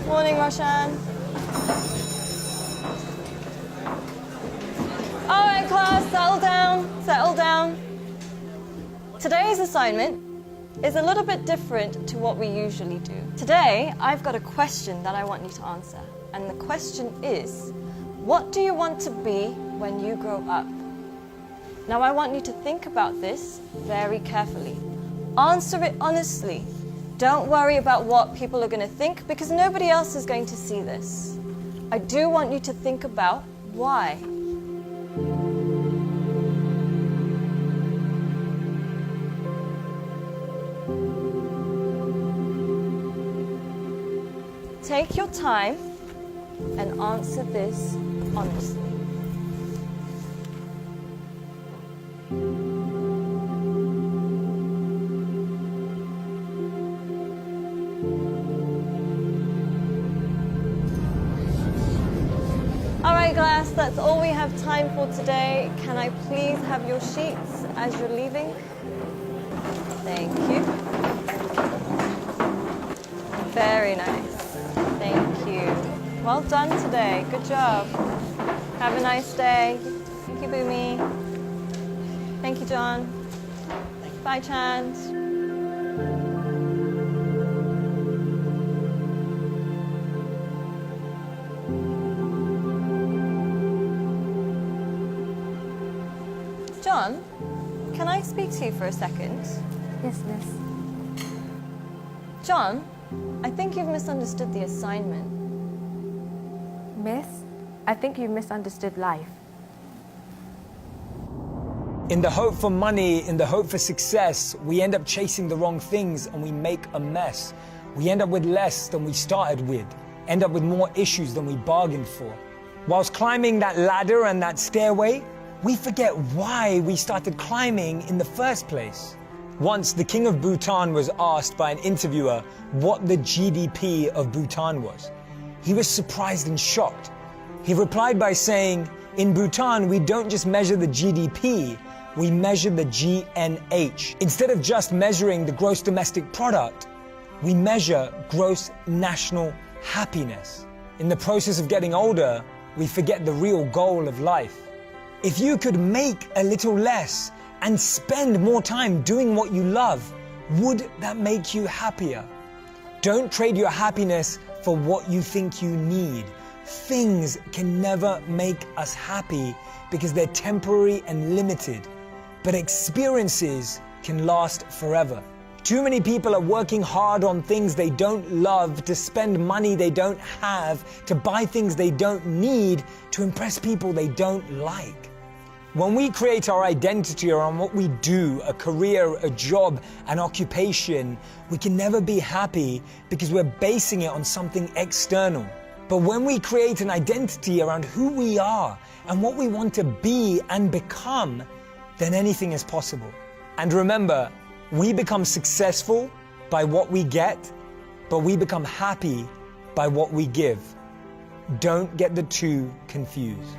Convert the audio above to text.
Morning, Roshan. All right, class, settle down, settle down. Today's assignment is a little bit different to what we usually do. Today, I've got a question that I want you to answer. And the question is, what do you want to be when you grow up? Now, I want you to think about this very carefully. Answer it honestly. Don't worry about what people are going to think because nobody else is going to see this. I do want you to think about why. Take your time and answer this honestly. All right, class, that's all we have time for today. Can I please have your sheets as you're leaving? Thank you. Very nice. Thank you. Well done today. Good job. Have a nice day. Thank you, Boomy. Thank you, John. Bye, Chand. John, can I speak to you for a second? Yes, miss. John, I think you've misunderstood the assignment. Miss, I think you misunderstood life. In the hope for money, in the hope for success, we end up chasing the wrong things and we make a mess. We end up with less than we started with, end up with more issues than we bargained for. Whilst climbing that ladder and that stairway, we forget why we started climbing in the first place. Once, the king of Bhutan was asked by an interviewer what the GDP of Bhutan was. He was surprised and shocked. He replied by saying, in Bhutan, we don't just measure the GDP, we measure the GNH. Instead of just measuring the gross domestic product, we measure gross national happiness. In the process of getting older, we forget the real goal of life. If you could make a little less and spend more time doing what you love, would that make you happier? Don't trade your happiness for what you think you need. Things can never make us happy because they're temporary and limited, but experiences can last forever. Too many people are working hard on things they don't love, to spend money they don't have, to buy things they don't need, to impress people they don't like. When we create our identity around what we do, a career, a job, an occupation, we can never be happy because we're basing it on something external. But when we create an identity around who we are and what we want to be and become, then anything is possible. And remember, we become successful by what we get, but we become happy by what we give. Don't get the two confused.